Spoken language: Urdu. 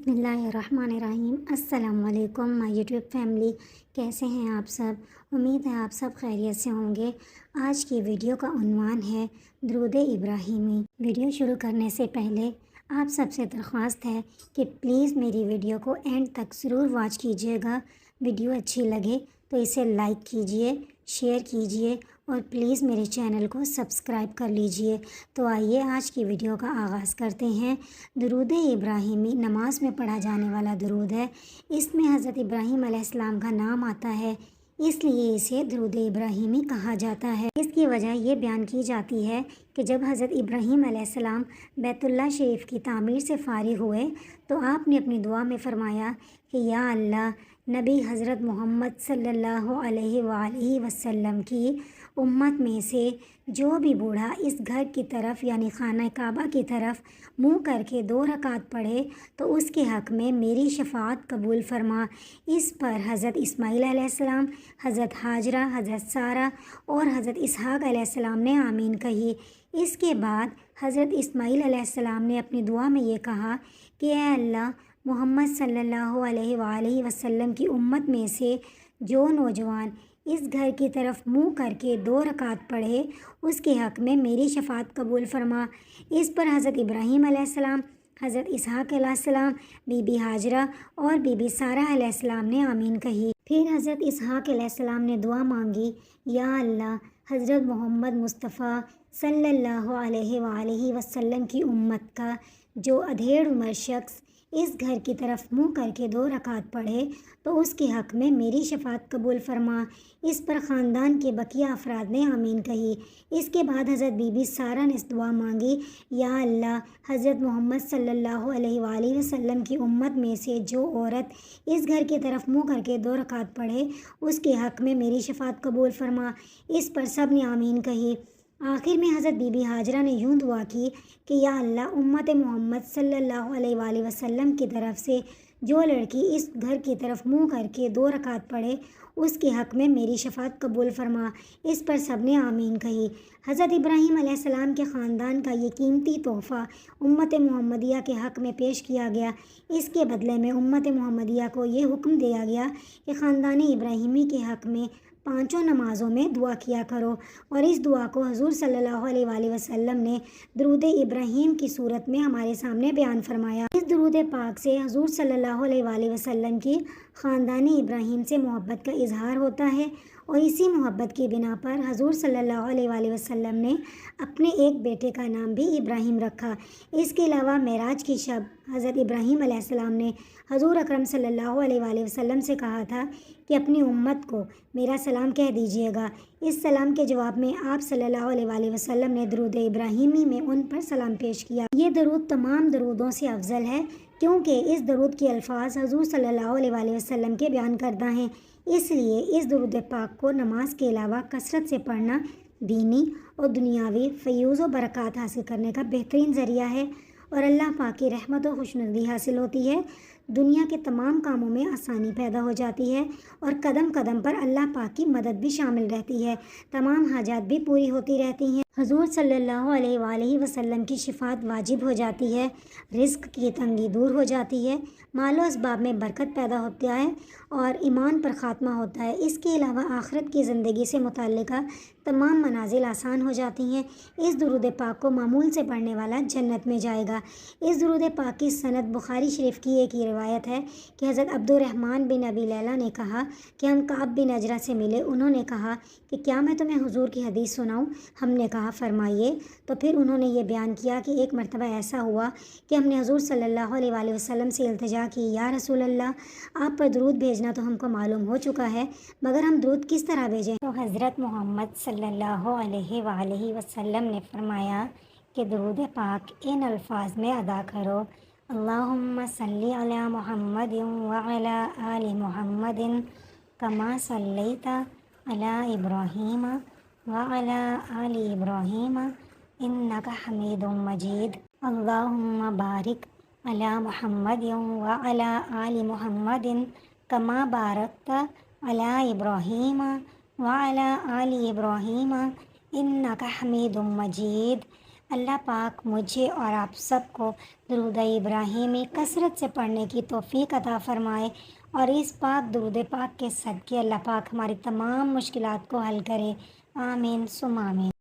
بسم اللہ الرحمن الرحیم۔ السلام علیکم مائی یوٹیوب فیملی، کیسے ہیں آپ سب؟ امید ہے آپ سب خیریت سے ہوں گے۔ آج کی ویڈیو کا عنوان ہے درود ابراہیمی۔ ویڈیو شروع کرنے سے پہلے آپ سب سے درخواست ہے کہ پلیز میری ویڈیو کو اینڈ تک ضرور واچ کیجیے گا۔ ویڈیو اچھی لگے تو اسے لائک کیجیے، شیئر کیجیے اور پلیز میرے چینل کو سبسکرائب کر لیجیے۔ تو آئیے آج کی ویڈیو کا آغاز کرتے ہیں۔ درود ابراہیمی نماز میں پڑھا جانے والا درود ہے۔ اس میں حضرت ابراہیم علیہ السلام کا نام آتا ہے، اس لیے اسے درود ابراہیمی کہا جاتا ہے۔ اس کی وجہ یہ بیان کی جاتی ہے کہ جب حضرت ابراہیم علیہ السلام بیت اللہ شریف کی تعمیر سے فارغ ہوئے تو آپ نے اپنی دعا میں فرمایا کہ یا اللہ، نبی حضرت محمد صلی اللہ علیہ وآلہ وسلم کی امت میں سے جو بھی بوڑھا اس گھر کی طرف یعنی خانہ کعبہ کی طرف منہ کر کے 2 رکعت پڑھے تو اس کے حق میں میری شفاعت قبول فرما۔ اس پر حضرت اسماعیل علیہ السلام، حضرت ہاجرہ، حضرت سارہ اور حضرت اسحاق علیہ السلام نے آمین کہی۔ اس کے بعد حضرت اسماعیل علیہ السلام نے اپنی دعا میں یہ کہا کہ اے اللہ، محمد صلی اللہ علیہ وآلہ وسلم کی امت میں سے جو نوجوان اس گھر کی طرف منہ کر کے 2 رکعت پڑھے اس کے حق میں میری شفاعت قبول فرما۔ اس پر حضرت ابراہیم علیہ السلام، حضرت اسحاق علیہ السلام، بی بی ہاجرہ اور بی بی سارہ علیہ السلام نے آمین کہی۔ پھر حضرت اسحاق علیہ السلام نے دعا مانگی، یا اللہ، حضرت محمد مصطفیٰ صلی اللہ علیہ وآلہ وسلم کی امت کا جو ادھیڑ عمر شخص اس گھر کی طرف منہ کر کے 2 رکعت پڑھے تو اس کے حق میں میری شفاعت قبول فرما۔ اس پر خاندان کے بقیہ افراد نے آمین کہی۔ اس کے بعد حضرت بی بی سارہ نے دعا مانگی، یا اللہ، حضرت محمد صلی اللہ علیہ وآلہ وسلم کی امت میں سے جو عورت اس گھر کی طرف منہ کر کے 2 رکعت پڑھے اس کے حق میں میری شفاعت قبول فرما۔ اس پر سب نے آمین کہی۔ آخر میں حضرت بی بی ہاجرہ نے یوں دعا کی کہ یا اللہ، امت محمد صلی اللہ علیہ وآلہ وسلم کی طرف سے جو لڑکی اس گھر کی طرف منہ کر کے 2 رکعت پڑھے اس کے حق میں میری شفاعت قبول فرما۔ اس پر سب نے آمین کہی۔ حضرت ابراہیم علیہ السلام کے خاندان کا یہ قیمتی تحفہ امت محمدیہ کے حق میں پیش کیا گیا۔ اس کے بدلے میں امت محمدیہ کو یہ حکم دیا گیا کہ خاندان ابراہیمی کے حق میں 5 نمازوں میں دعا کیا کرو، اور اس دعا کو حضور صلی اللہ علیہ وآلہ وسلم نے درود ابراہیم کی صورت میں ہمارے سامنے بیان فرمایا۔ اس درود پاک سے حضور صلی اللہ علیہ وآلہ وسلم کی خاندان ابراہیم سے محبت کا اظہار ہوتا ہے، اور اسی محبت کی بنا پر حضور صلی اللہ علیہ وآلہ وسلم نے اپنے ایک بیٹے کا نام بھی ابراہیم رکھا۔ اس کے علاوہ معراج کی شب حضرت ابراہیم علیہ السلام نے حضور اکرم صلی اللہ علیہ وآلہ وسلم سے کہا تھا کہ اپنی امت کو میرا سلام کہہ دیجیے گا۔ اس سلام کے جواب میں آپ صلی اللہ علیہ وآلہ وسلم نے درود ابراہیمی میں ان پر سلام پیش کیا۔ یہ درود تمام درودوں سے افضل ہے کیونکہ اس درود کے الفاظ حضور صلی اللہ علیہ وآلہ وسلم کے بیان کردہ ہیں، اس لیے اس درود پاک کو نماز کے علاوہ کثرت سے پڑھنا دینی اور دنیاوی فیوز و برکات حاصل کرنے کا بہترین ذریعہ ہے، اور اللہ پاک کی رحمت و خوشنودی حاصل ہوتی ہے۔ دنیا کے تمام کاموں میں آسانی پیدا ہو جاتی ہے اور قدم قدم پر اللہ پاک کی مدد بھی شامل رہتی ہے، تمام حاجات بھی پوری ہوتی رہتی ہیں، حضور صلی اللہ علیہ وآلہ وسلم کی شفاعت واجب ہو جاتی ہے، رزق کی تنگی دور ہو جاتی ہے، مال و اسباب میں برکت پیدا ہوتا ہے اور ایمان پر خاتمہ ہوتا ہے۔ اس کے علاوہ آخرت کی زندگی سے متعلقہ تمام منازل آسان ہو جاتی ہیں۔ اس درود پاک کو معمول سے پڑھنے والا جنت میں جائے گا۔ اس درود پاک کی سند بخاری شریف کی ایک روایت ہے کہ حضرت عبد الرحمن بن ابی لیلہ نے کہا کہ ہم کعب بن اجرہ سے ملے، انہوں نے کہا کہ کیا میں تمہیں حضور کی حدیث سناؤں؟ ہم نے کہا فرمائیے۔ تو پھر انہوں نے یہ بیان کیا کہ ایک مرتبہ ایسا ہوا کہ ہم نے حضور صلی اللہ علیہ وآلہ وسلم سے التجا کی، یا رسول اللہ، آپ پر درود بھیجنا تو ہم کو معلوم ہو چکا ہے، مگر ہم درود کس طرح بھیجیں؟ تو حضرت محمد صلی اللہ علیہ وآلہ وسلم نے فرمایا کہ درود پاک ان الفاظ میں ادا کرو، اللہم صلی علی محمد وعلی آل محمد کما صلیت علی ابراہیم وعلی آل ابراہیم انک حمید مجید، اللہم بارک علی محمد وعلی آل محمد کما بارکت علی ابراہیم وعلی آل ابراہیم انک حمید مجید۔ اللہ پاک مجھے اور آپ سب کو درود ابراہیمی کثرت سے پڑھنے کی توفیق عطا فرمائے، اور اس پاک درود پاک کے صدقے اللہ پاک ہماری تمام مشکلات کو حل کرے۔ آمین ثم آمین۔